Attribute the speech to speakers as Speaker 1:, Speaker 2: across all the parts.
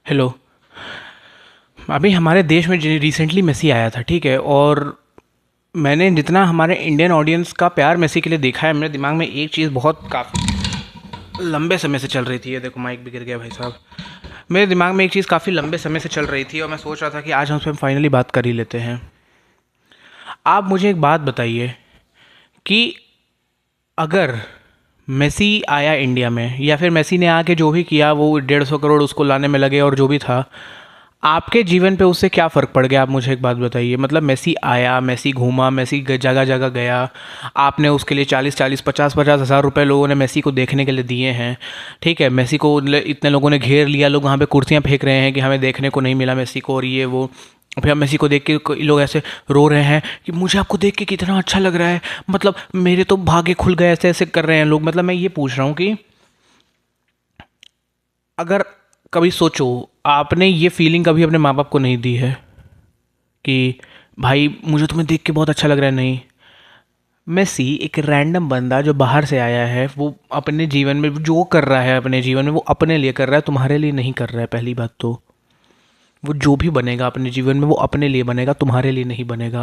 Speaker 1: Hello. अभी हमारे देश में रिसेंटली मेसी आया था, ठीक है। और मैंने जितना हमारे इंडियन ऑडियंस का प्यार मेसी के लिए देखा है, मेरे दिमाग में एक चीज़ बहुत काफ़ी लंबे समय से चल रही थी। ये देखो, माइक भी गिर गया भाई साहब। मेरे दिमाग में एक चीज़ काफ़ी लंबे समय से चल रही थी और मैं सोच रहा था कि आज हम उस पर फाइनली बात कर ही लेते हैं। आप मुझे एक बात बताइए कि अगर मेसी आया इंडिया में, या फिर मेसी ने आके जो भी किया वो 150 करोड़ उसको लाने में लगे और जो भी था, आपके जीवन पे उससे क्या फ़र्क पड़ गया? आप मुझे एक बात बताइए। मतलब मेसी आया, मेसी घूमा, मेसी जगह जगह गया, आपने उसके लिए 40-40, 50-50 हज़ार रुपए लोगों ने मेसी को देखने के लिए दिए हैं, ठीक है। मेसी को इतने लोगों ने घेर लिया, लोग वहाँ पे कुर्सियाँ फेंक रहे हैं कि हमें देखने को नहीं मिला मेसी को और ये वो। फिर अब मेसी को देख के लोग ऐसे रो रहे हैं कि मुझे आपको देख के कितना अच्छा लग रहा है, मतलब मेरे तो भाग्य खुल गए, ऐसे ऐसे कर रहे हैं लोग। मतलब मैं ये पूछ रहा हूँ कि अगर कभी सोचो, आपने ये फीलिंग कभी अपने माँ बाप को नहीं दी है कि भाई मुझे तुम्हें देख के बहुत अच्छा लग रहा है? नहीं। मेसी एक रैंडम बंदा जो बाहर से आया है, वो अपने जीवन में जो कर रहा है, अपने जीवन में वो अपने लिए कर रहा है, तुम्हारे लिए नहीं कर रहा है। पहली बात तो वो जो भी बनेगा अपने जीवन में वो अपने लिए बनेगा, तुम्हारे लिए नहीं बनेगा।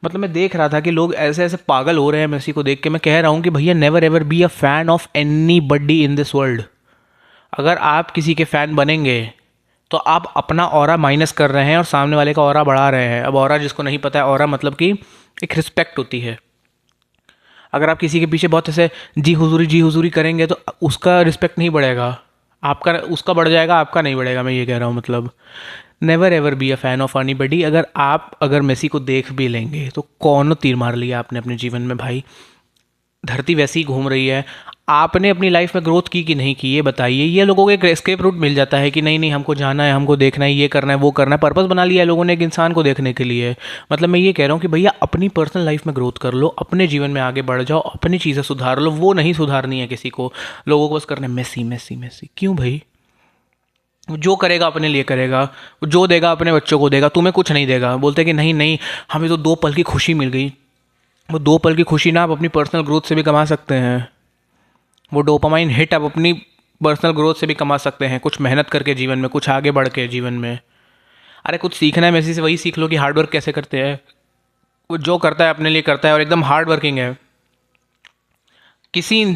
Speaker 1: मतलब मैं देख रहा था कि लोग ऐसे ऐसे पागल हो रहे हैं मेसी को देख के। मैं कह रहा हूँ कि भैया, never ever be a fan of any buddy in this world. अगर आप किसी के फ़ैन बनेंगे तो आप अपना ऑरा माइनस कर रहे हैं और सामने वाले का ऑरा बढ़ा रहे हैं। अब ऑरा जिसको नहीं पता है, ऑरा मतलब कि एक रिस्पेक्ट होती है। अगर आप किसी के पीछे बहुत ऐसे जी हुजूरी करेंगे तो उसका रिस्पेक्ट नहीं बढ़ेगा, आपका उसका बढ़ जाएगा, आपका नहीं बढ़ेगा। मैं ये कह रहा हूँ, मतलब never ever be a fan of any बडी। अगर मेसी को देख भी लेंगे तो कौन तीर मार लिया आपने अपने जीवन में भाई? धरती वैसी ही घूम रही है। आपने अपनी लाइफ में ग्रोथ की कि नहीं की, ये बताइए। ये लोगों को एक एस्केप रूट मिल जाता है कि नहीं नहीं, हमको जाना है, हमको देखना है, ये करना है, वो करना है। पर्पस बना लिया है लोगों ने एक इंसान को देखने के लिए। मतलब मैं ये कह रहा हूँ कि भैया, अपनी पर्सनल लाइफ में ग्रोथ कर लो, अपने जीवन में आगे बढ़ जाओ, अपनी चीज़ें सुधार लो। वो नहीं सुधारनी है किसी को। लोगों को बस करना है मेसी मेसी मेसी। क्यों भाई? वो जो करेगा अपने लिए करेगा, वो जो देगा अपने बच्चों को देगा, तुम्हें कुछ नहीं देगा। बोलते कि नहीं नहीं, हमें तो 2 पल की खुशी मिल गई। वो 2 पल की खुशी ना आप अपनी पर्सनल ग्रोथ से भी कमा सकते हैं। वो डोपामाइन हिट आप अपनी पर्सनल ग्रोथ से भी कमा सकते हैं, कुछ मेहनत करके जीवन में, कुछ आगे बढ़ के जीवन में। अरे कुछ सीखना है मेसी से, वही सीख लो कि हार्ड वर्क कैसे करते हैं। वो जो करता है अपने लिए करता है और एकदम हार्ड वर्किंग है।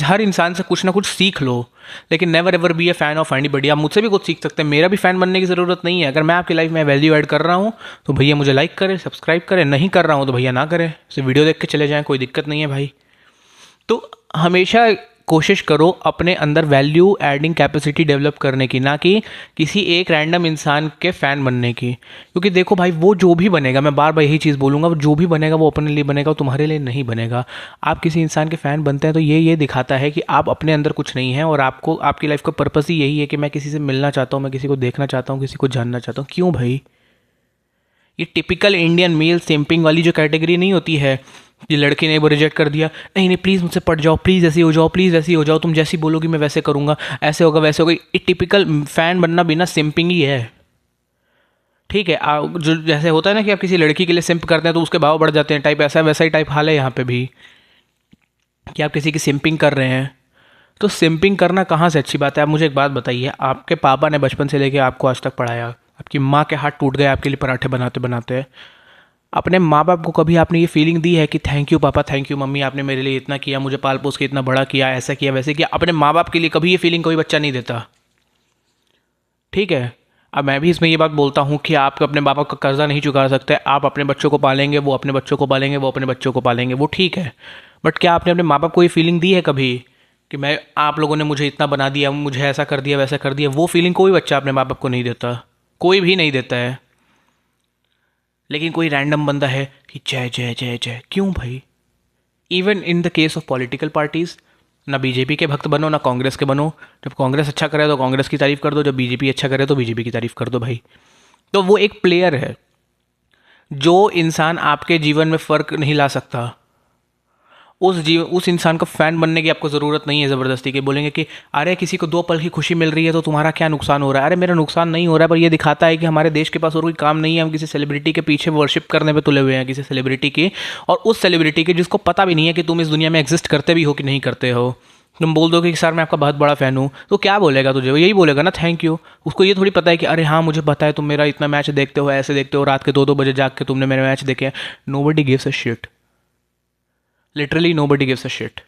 Speaker 1: हर इंसान से कुछ ना कुछ सीख लो, लेकिन never ever be A fan of anybody. आप मुझसे भी कुछ सीख सकते हैं, मेरा भी फ़ैन बनने की ज़रूरत नहीं है। अगर मैं आपकी लाइफ में वैल्यू ऐड कर रहा हूँ तो भैया मुझे लाइक करें, सब्सक्राइब करें। नहीं कर रहा हूँ तो भैया ना करें, सिर्फ वीडियो देख के चले जाएँ, कोई दिक्कत नहीं है भाई। तो हमेशा कोशिश करो अपने अंदर वैल्यू एडिंग कैपेसिटी डेवलप करने की, ना कि किसी एक रैंडम इंसान के फ़ैन बनने की। क्योंकि देखो भाई, वो जो भी बनेगा, मैं बार बार यही चीज़ बोलूँगा, वो जो भी बनेगा वो अपने लिए बनेगा, वो तुम्हारे लिए नहीं बनेगा। आप किसी इंसान के फ़ैन बनते हैं तो ये दिखाता है कि आप अपने अंदर कुछ नहीं है, और आपको आपकी लाइफ का पर्पस ही यही है कि मैं किसी से मिलना चाहता हूँ, मैं किसी को देखना चाहता हूँ, किसी को जानना चाहता हूँ। क्यों भाई? ये टिपिकल इंडियन मेल सिंपिंग वाली जो कैटेगरी नहीं होती है, ये लड़के ने वो रिजेक्ट कर दिया, नहीं नहीं प्लीज़ मुझसे पट जाओ, प्लीज़ ऐसी हो जाओ, प्लीज़ ऐसी हो जाओ, तुम जैसी बोलोगी मैं वैसे करूँगा, ऐसे होगा वैसे होगा। ये टिपिकल फ़ैन बनना बिना सिंपिंग ही है, ठीक है। जो जैसे होता है ना कि आप किसी लड़की के लिए सिंप करते हैं तो उसके भाव बढ़ जाते हैं, टाइप ऐसा वैसा ही टाइप हाल है यहाँ पे भी, कि आप किसी की सिंपिंग कर रहे हैं। तो सिंपिंग करना कहाँ से अच्छी बात है? आप मुझे एक बात बताइए, आपके पापा ने बचपन से लेकर आपको आज तक पढ़ाया, आपकी माँ के हाथ टूट गए आपके लिए पराठे बनाते बनाते। अपने माँ बाप को कभी आपने ये फीलिंग दी है कि थैंक यू पापा, थैंक यू मम्मी, आपने मेरे लिए इतना किया, मुझे पाल पोस के इतना बड़ा किया, ऐसा किया वैसे किया? अपने माँ बाप के लिए कभी ये फीलिंग कोई बच्चा नहीं देता, ठीक है। अब मैं भी इसमें ये बात बोलता हूँ कि आप अपने बाप का कर्जा नहीं चुका सकते। आप अपने बच्चों को पालेंगे, वो अपने बच्चों को पालेंगे, वो अपने बच्चों को पालेंगे, वो ठीक है। बट क्या आपने अपने माँ बाप को ये फीलिंग दी है कभी कि मैं, आप लोगों ने मुझे इतना बना दिया, मुझे ऐसा कर दिया वैसा कर दिया? वो फीलिंग कोई बच्चा अपने माँ बाप को नहीं देता, कोई भी नहीं देता है। लेकिन कोई रैंडम बंदा है कि जय जय जय जय। क्यों भाई? Even in the case of political parties, ना बीजेपी के भक्त बनो ना कांग्रेस के बनो। जब कांग्रेस अच्छा करे तो कांग्रेस की तारीफ कर दो, जब बीजेपी अच्छा करे तो बीजेपी की तारीफ कर दो भाई। तो वो एक प्लेयर है। जो इंसान आपके जीवन में फ़र्क नहीं ला सकता, उस इंसान का फ़ैन बनने की आपको ज़रूरत नहीं है ज़बरदस्ती के। बोलेंगे कि अरे किसी को 2 पल की खुशी मिल रही है तो तुम्हारा क्या नुकसान हो रहा है? अरे मेरा नुकसान नहीं हो रहा है, पर ये दिखाता है कि हमारे देश के पास और कोई काम नहीं है, हम किसी सेलिब्रिटी के पीछे वर्शिप करने पे तुले हुए हैं, किसी सेलिब्रिटी की, और उस सेलिब्रिटी के जिसको पता भी नहीं है कि तुम इस दुनिया में एग्जिस्ट करते भी हो कि नहीं करते हो, तुम बोल दोगे कि सर मैं आपका बहुत बड़ा फ़ैन हूँ, तो क्या बोलेगा तुझे? वो यही बोलेगा ना, थैंक यू। उसको ये थोड़ी पता है कि अरे हाँ मुझे पता है तुम मेरा इतना मैच देखते हो, ऐसे देखते हो, रात के 2-2 बजे जाग के तुमने मेरे मैच देखे हैं। Nobody gives a shit, literally nobody gives a shit.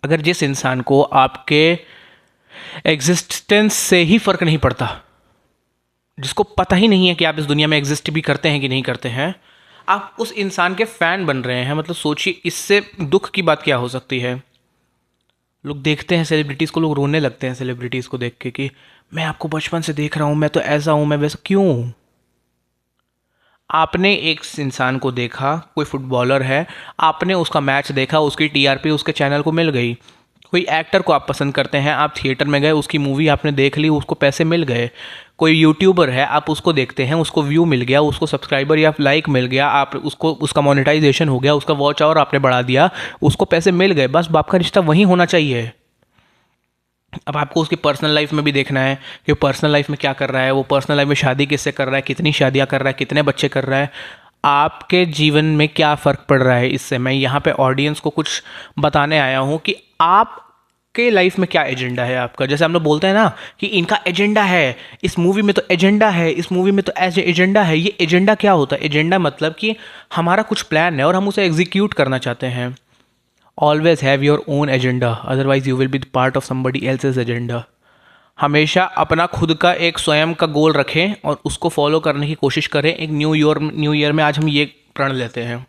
Speaker 1: अगर जिस इंसान को आपके एग्जिस्टेंस से ही फ़र्क नहीं पड़ता, जिसको पता ही नहीं है कि आप इस दुनिया में एग्जिस्ट भी करते हैं कि नहीं करते हैं, आप उस इंसान के फ़ैन बन रहे हैं, मतलब सोचिए इससे दुख की बात क्या हो सकती है। लोग देखते हैं सेलिब्रिटीज़ को, लोग रोने लगते हैं सेलिब्रिटीज़ को देख के कि मैं आपको बचपन से देख रहा हूँ, मैं तो ऐसा हूँ, मैं वैसा। क्यों? आपने एक इंसान को देखा, कोई फुटबॉलर है, आपने उसका मैच देखा, उसकी टीआरपी उसके चैनल को मिल गई। कोई एक्टर को आप पसंद करते हैं, आप थिएटर में गए, उसकी मूवी आपने देख ली, उसको पैसे मिल गए। कोई यूट्यूबर है, आप उसको देखते हैं, उसको व्यू मिल गया, उसको सब्सक्राइबर या लाइक मिल गया, आप उसको, उसका मोनेटाइजेशन हो गया, उसका वॉच आवर आपने बढ़ा दिया, उसको पैसे मिल गए, बस आपका रिश्ता वहीं होना चाहिए। अब आपको उसकी पर्सनल लाइफ में भी देखना है कि वो पर्सनल लाइफ में क्या कर रहा है, वो पर्सनल लाइफ में शादी किससे कर रहा है, कितनी शादियां कर रहा है, कितने बच्चे कर रहा है, आपके जीवन में क्या फ़र्क पड़ रहा है इससे। मैं यहाँ पे ऑडियंस को कुछ बताने आया हूँ कि आपके लाइफ में क्या एजेंडा है आपका। जैसे हम लोग बोलते हैं ना कि इनका एजेंडा है, इस मूवी में तो एजेंडा है, इस मूवी में तो ऐसे एजेंडा है। ये एजेंडा क्या होता है? एजेंडा मतलब कि हमारा कुछ प्लान है और हम उसे एग्जीक्यूट करना चाहते हैं। Always have your own agenda, otherwise you will be the part of somebody else's agenda. हमेशा अपना खुद का एक स्वयं का गोल रखें और उसको फॉलो करने की कोशिश करें। एक न्यू ईयर में आज हम ये प्रण लेते हैं,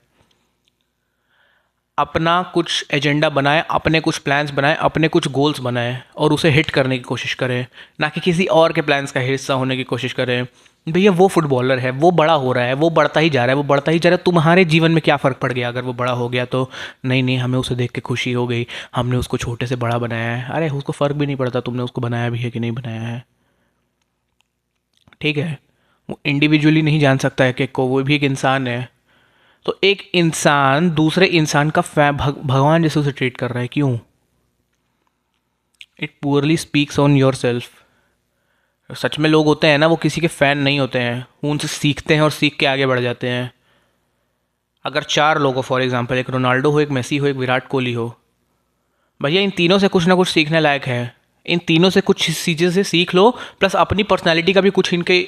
Speaker 1: अपना कुछ एजेंडा बनाएं, अपने कुछ प्लान्स बनाएं, अपने कुछ गोल्स बनाएं और उसे हिट करने की कोशिश करें, ना कि किसी और के प्लान्स का हिस्सा होने की कोशिश करें। भैया वो फुटबॉलर है, वो बड़ा हो रहा है, वो बढ़ता ही जा रहा है, वो बढ़ता ही जा रहा है, तुम्हारे जीवन में क्या फ़र्क पड़ गया अगर वो बड़ा हो गया तो? नहीं नहीं, हमें उसे देख के खुशी हो गई, हमने उसको छोटे से बड़ा बनाया है। अरे उसको फ़र्क भी नहीं पड़ता तुमने उसको बनाया भी है कि नहीं बनाया है। ठीक है, वो इंडिविजुअली नहीं जान सकता है कि को, वो भी एक इंसान है। तो एक इंसान दूसरे इंसान का भगवान जैसे उसे ट्रीट कर रहा है, क्यों? It poorly speaks on your self. सच में लोग होते हैं ना, वो किसी के फ़ैन नहीं होते हैं, वो उनसे सीखते हैं और सीख के आगे बढ़ जाते हैं। अगर 4 लोग हो, फॉर एग्जांपल, एक रोनाल्डो हो, एक मेसी हो, एक विराट कोहली हो, भैया इन तीनों से कुछ ना कुछ सीखने लायक है। इन तीनों से कुछ चीज़ें से सीख लो, प्लस अपनी पर्सनैलिटी का भी कुछ इनके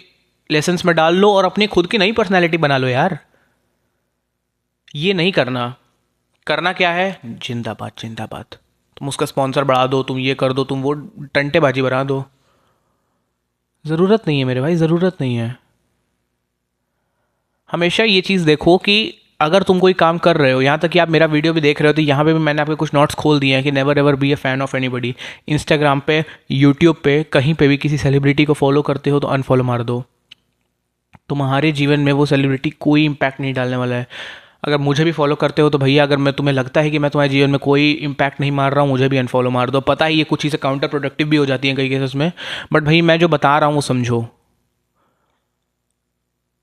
Speaker 1: लेसन्स में डाल लो और अपनी खुद की नई पर्सनैलिटी बना लो यार। ये नहीं करना। करना क्या है? जिंदाबाद जिंदाबाद। तुम उसका स्पॉन्सर बढ़ा दो, तुम ये कर दो, तुम वो टंटेबाजी बना दो। ज़रूरत नहीं है मेरे भाई, ज़रूरत नहीं है। हमेशा ये चीज़ देखो कि अगर तुम कोई काम कर रहे हो, यहाँ तक कि आप मेरा वीडियो भी देख रहे हो, तो यहाँ पे भी मैंने आपके कुछ नोट्स खोल दिए हैं कि never ever be A fan of anybody. Instagram पे, यूट्यूब पे, कहीं पे भी किसी सेलिब्रिटी को फॉलो करते हो तो अनफॉलो मार दो। तुम्हारे जीवन में वो सेलिब्रिटी कोई इम्पैक्ट नहीं डालने वाला है। अगर मुझे भी फॉलो करते हो तो भैया, अगर मैं तुम्हें लगता है कि मैं तुम्हारे जीवन में कोई इम्पैक्ट नहीं मार रहा हूँ, मुझे भी अनफॉलो मार दो। पता है ये कुछ चीज़ें काउंटर प्रोडक्टिव भी हो जाती हैं कई केसेस में, बट भाई मैं जो बता रहा हूँ वो समझो।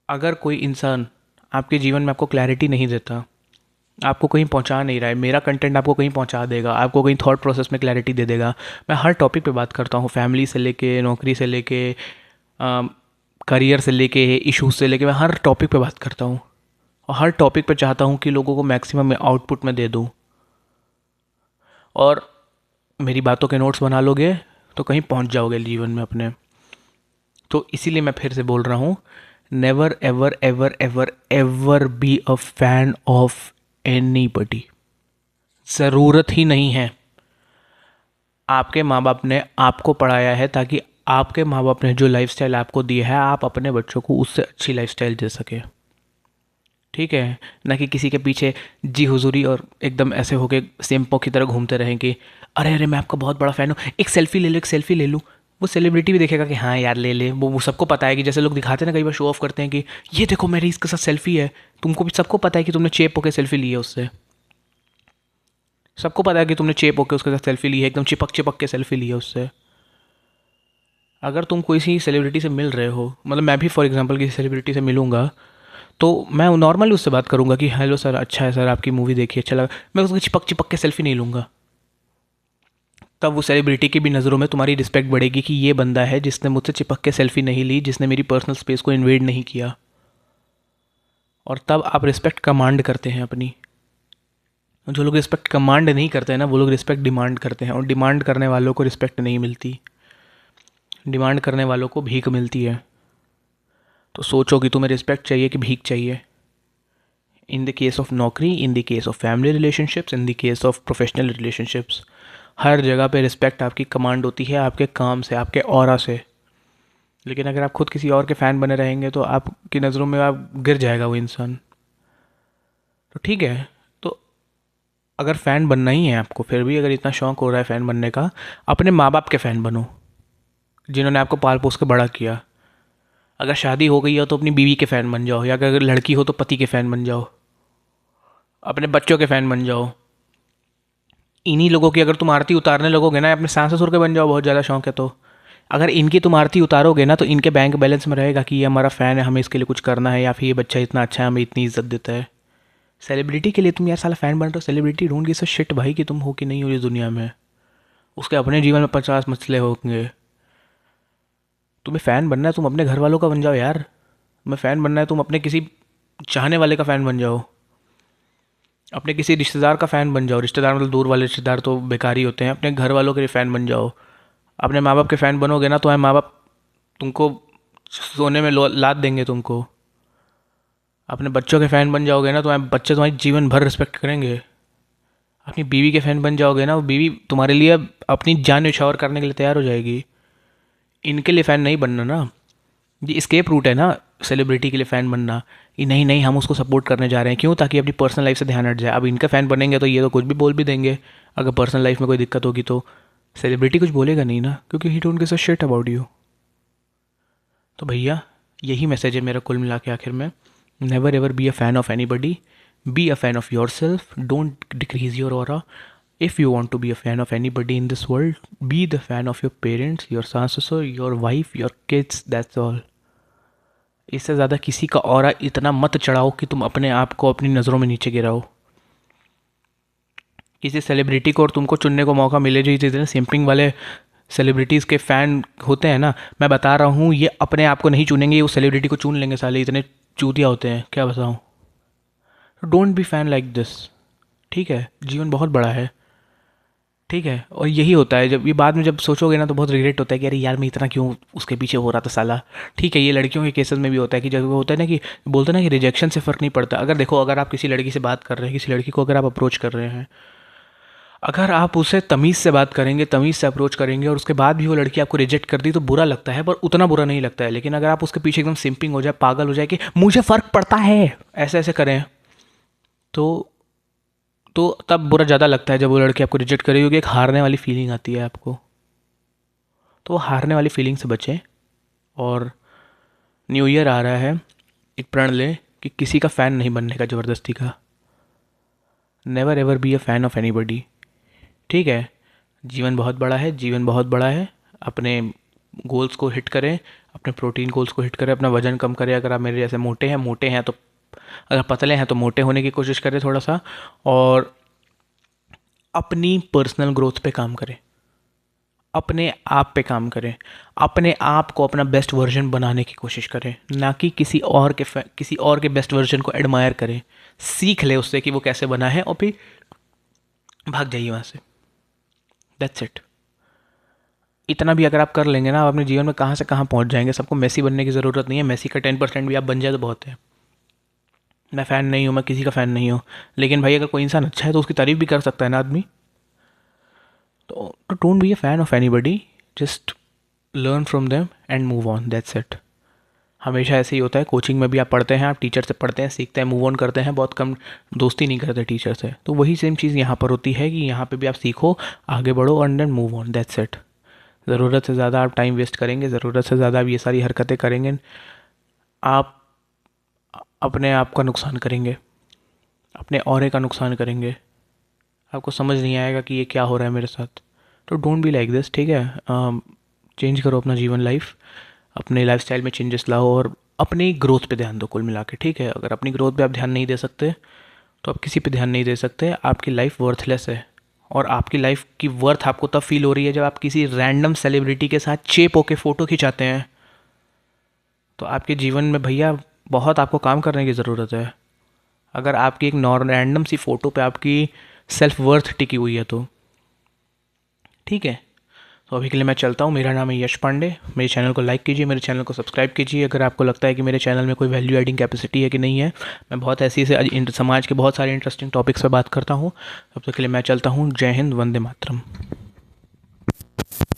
Speaker 1: अगर कोई इंसान आपके जीवन में आपको क्लैरिटी नहीं देता, आपको कहीं पहुंचा नहीं रहा है, मेरा कंटेंट आपको कहीं पहुंचा देगा, आपको कहीं थॉट प्रोसेस में क्लैरिटी दे देगा। मैं हर टॉपिक पे बात करता हूँ, फैमिली से लेके, नौकरी से लेके, करियर से लेके, इश्यूज से लेके, मैं हर टॉपिक पे बात करता हूँ और हर टॉपिक पे चाहता हूँ कि लोगों को मैक्सिमम आउटपुट में दे दूँ। और मेरी बातों के नोट्स बना लोगे तो कहीं पहुँच जाओगे जीवन में अपने। तो इसीलिए मैं फिर से बोल रहा हूँ, never ever ever ever ever be a fan of anybody. ज़रूरत ही नहीं है। आपके माँ बाप ने आपको पढ़ाया है ताकि आपके माँ बाप ने जो लाइफस्टाइल आपको दी है, आप अपने बच्चों को उससे अच्छी लाइफस्टाइल दे सके। ठीक है, ना कि किसी के पीछे जी हुजूरी और एकदम ऐसे होके सिम्पों की तरह घूमते रहें कि अरे अरे मैं आपका बहुत बड़ा फ़ैन हूँ, एक सेल्फ़ी ले लो, एक सेल्फ़ी ले लूँ। वो सेलिब्रिटी भी देखेगा कि हाँ यार ले ले, वो सबको पता है कि जैसे लोग दिखाते हैं ना, कई बार शो ऑफ करते हैं कि ये देखो मेरी इसके साथ सेल्फ़ी है। तुमको भी सबको पता है कि तुमने चेप होकर सेल्फ़ी ली है उससे। सबको पता है कि तुमने चेप होकर उसके साथ सेल्फ़ी ली है, एकदम चिपक चिपक के सेल्फ़ी ली है उससे। अगर तुम कोई सी सेलिब्रिटी से मिल रहे हो, मतलब मैं भी फॉर एग्जांपल किसी सेलिब्रिटी से मिलूंगा तो मैं नॉर्मली उससे बात करूंगा कि हेलो सर, अच्छा है सर, आपकी मूवी देखी, अच्छा लगा। मैं उसको चिपक चिपक के सेल्फी नहीं लूँगा। तब वो सेलिब्रिटी की भी नज़रों में तुम्हारी रिस्पेक्ट बढ़ेगी कि ये बंदा है जिसने मुझसे चिपक के सेल्फी नहीं ली, जिसने मेरी पर्सनल स्पेस को इन्वेड नहीं किया। और तब आप रिस्पेक्ट कमांड करते हैं अपनी। जो लोग रिस्पेक्ट कमांड नहीं करते हैं ना, वो लोग रिस्पेक्ट डिमांड करते हैं, और डिमांड करने वालों को रिस्पेक्ट नहीं मिलती, डिमांड करने वालों को भीख मिलती है। तो सोचो कि तुम्हें रिस्पेक्ट चाहिए कि भीख चाहिए। इन द केस ऑफ नौकरी, in the case of family relationships, in the case of professional relationships, हर जगह पे रिस्पेक्ट आपकी कमांड होती है आपके काम से, आपके ऑरा से। लेकिन अगर आप खुद किसी और के फ़ैन बने रहेंगे तो आपकी नज़रों में आप गिर जाएगा वो इंसान। तो ठीक है, तो अगर फ़ैन बनना ही है आपको, फिर भी अगर इतना शौक़ हो रहा है फ़ैन बनने का, अपने माँ बाप के फ़ैन बनो जिन्होंने आपको पाल पोस के बड़ा किया। अगर शादी हो गई हो तो अपनी बीवी के फ़ैन बन जाओ, या अगर लड़की हो तो पति के फ़ैन बन जाओ, अपने बच्चों के फ़ैन बन जाओ। इन्हीं लोगों की अगर तुम आरती उतारने लगोगे ना, अपने सास ससुर के बन जाओ, बहुत ज़्यादा शौक है तो। अगर इनकी तुम आरती उतारोगे ना, तो इनके बैंक बैलेंस में रहेगा कि ये हमारा फ़ैन है, हमें इसके लिए कुछ करना है, या फिर ये बच्चा इतना अच्छा है, हमें इतनी इज्जत देता है। सेलिब्रिटी के लिए तुम यार साला फ़ैन बन रहे हो, celebrity don't give a shit भाई कि तुम हो कि नहीं हो इस दुनिया में। उसके अपने जीवन में 50 मसले होंगे। तुम्हें फ़ैन बनना है, तुम अपने घर वालों का बन जाओ यार। तुम्हें फ़ैन बनना है, तुम अपने किसी चाहने वाले का फ़ैन बन जाओ, अपने किसी रिश्तेदार का फ़ैन बन जाओ। रिश्तेदार मतलब दूर वाले रिश्तेदार तो बेकार ही होते हैं। अपने घर वालों के फ़ैन बन जाओ। अपने माँ बाप के फ़ैन बनोगे ना, तो हमारे माँ बाप तुमको सोने में लाद देंगे तुमको। अपने बच्चों के फ़ैन बन जाओगे ना, तो तुम्हारे बच्चे तुम्हारी जीवन भर रिस्पेक्ट करेंगे। अपनी बीवी के फ़ैन बन जाओगे ना, वो बीवी तुम्हारे लिए अपनी जान न्यौछावर करने के लिए तैयार हो जाएगी। इनके लिए फ़ैन नहीं बनना ना, ये एस्केप रूट है ना सेलिब्रिटी के लिए फ़ैन बनना। कि नहीं नहीं, हम उसको सपोर्ट करने जा रहे हैं, क्यों? ताकि अपनी पर्सनल लाइफ से ध्यान हट जाए। अब इनका फ़ैन बनेंगे तो ये तो कुछ भी बोल भी देंगे, अगर पर्सनल लाइफ में कोई दिक्कत होगी तो सेलिब्रिटी कुछ बोलेगा नहीं ना, क्योंकि ही don't give a shit about you. तो भैया यही मैसेज है मेरा कुल मिला के आखिर में। Never ever be a fan of any buddy, be a fan of your self, don't decrease your aura. If you want to be a fan of anybody in this world, be the fan of your parents, your sons, your wife, your kids, that's all. इससे ज़्यादा किसी का aura इतना मत चढ़ाओ कि तुम अपने आप को अपनी नज़रों में नीचे गिराओ। किसी सेलिब्रिटी को और तुमको चुनने को मौका मिले, जो जितने सिंपिंग वाले सेलिब्रिटीज़ के फ़ैन होते हैं ना, मैं बता रहा हूँ, ये अपने आप को नहीं चुनेंगे, ये उस सेलिब्रिटी को चुन लेंगे। साले इतने चूतिया होते हैं, क्या बताऊँ। Don't be fan like this, ठीक है? जीवन बहुत बड़ा है, ठीक है? और यही होता है, जब ये बाद में जब सोचोगे ना, तो बहुत रिग्रेट होता है कि अरे यार मैं इतना क्यों उसके पीछे हो रहा था साला। ठीक है, ये लड़कियों के केसेस में भी होता है कि जब वो होता है ना कि बोलते हैं ना कि रिजेक्शन से फ़र्क नहीं पड़ता। अगर देखो, अगर आप किसी लड़की से बात कर रहे हैं, किसी लड़की को अगर आप अप्रोच कर रहे हैं, अगर आप उसे तमीज़ से बात करेंगे, तमीज़ से अप्रोच करेंगे, और उसके बाद भी वो लड़की आपको रिजेक्ट कर दी, तो बुरा लगता है, पर उतना बुरा नहीं लगता है। लेकिन अगर आप उसके पीछे एकदम सिंपिंग हो जाए, पागल हो जाए कि मुझे फ़र्क पड़ता है, ऐसे ऐसे करें, तो तब बुरा ज़्यादा लगता है जब वो लड़की आपको रिजेक्ट करेगी, क्योंकि एक हारने वाली फीलिंग आती है आपको। तो वो हारने वाली फीलिंग से बचें। और न्यू ईयर आ रहा है, एक प्रण लें कि किसी का फ़ैन नहीं बनने का ज़बरदस्ती का। Never ever be a fan of anybody, ठीक है? जीवन बहुत बड़ा है, जीवन बहुत बड़ा है। अपने गोल्स को हिट करें, अपने प्रोटीन गोल्स को हिट करें, अपना वज़न कम करें। अगर आप मेरे जैसे मोटे हैं तो, अगर पतले हैं तो मोटे होने की कोशिश करें थोड़ा सा, और अपनी पर्सनल ग्रोथ पे काम करें, अपने आप पे काम करें, अपने आप को अपना बेस्ट वर्जन बनाने की कोशिश करें, ना कि किसी और के बेस्ट वर्जन को एडमायर करें। सीख ले उससे कि वो कैसे बना है, और फिर भाग जाइए वहाँ से। That's it. इतना भी अगर आप कर लेंगे ना, आप अपने जीवन में कहाँ से कहाँ पहुँच जाएंगे। सबको मेसी बनने की ज़रूरत नहीं है, मेसी का 10% भी आप बन जाए तो बहुत है। मैं फ़ैन नहीं हूँ, मैं किसी का फ़ैन नहीं हूँ, लेकिन भाई अगर कोई इंसान अच्छा है तो उसकी तारीफ़ भी कर सकता है ना आदमी। तो don't be a fan of anybody, just learn from them and move on, that's it. हमेशा ऐसे ही होता है। कोचिंग में भी आप पढ़ते हैं, आप टीचर से पढ़ते हैं, सीखते हैं, मूव ऑन करते हैं, बहुत कम दोस्ती नहीं करते टीचर से। तो वही सेम चीज़ यहाँ पर होती है कि यहाँ पे भी आप सीखो, आगे बढ़ो, and then move on, that's it. ज़रूरत से ज़्यादा आप टाइम वेस्ट करेंगे, ज़रूरत से ज़्यादा आप ये सारी हरकतें करेंगे, आप अपने आप का नुकसान करेंगे, अपने ऑरे का नुकसान करेंगे। आपको समझ नहीं आएगा कि ये क्या हो रहा है मेरे साथ। तो डोंट बी लाइक दिस, ठीक है? चेंज करो अपना जीवन लाइफ, अपने लाइफस्टाइल में चेंजेस लाओ, और अपनी ग्रोथ पे ध्यान दो कुल मिला के, ठीक है? अगर अपनी ग्रोथ पे आप ध्यान नहीं दे सकते तो आप किसी पे ध्यान नहीं दे सकते। आपकी लाइफ वर्थलेस है, और आपकी लाइफ की वर्थ आपको तब फील हो रही है जब आप किसी रैंडम सेलिब्रिटी के साथ चेप होके फ़ोटो खिंचाते हैं। तो आपके जीवन में भैया बहुत आपको काम करने की ज़रूरत है। अगर आपकी एक रैंडम सी फ़ोटो पे आपकी सेल्फ वर्थ टिकी हुई है तो ठीक है। तो अभी के लिए मैं चलता हूँ। मेरा नाम है यश पांडे। मेरे चैनल को लाइक कीजिए, मेरे चैनल को सब्सक्राइब कीजिए। अगर आपको लगता है कि मेरे चैनल में कोई वैल्यू एडिंग कैपेसिटी है कि नहीं है, मैं बहुत ऐसी से समाज के बहुत सारे इंटरेस्टिंग टॉपिक्स पर बात करता हूँ। तब तक के लिए मैं चलता हूँ। जय हिंद, वंदे मातरम।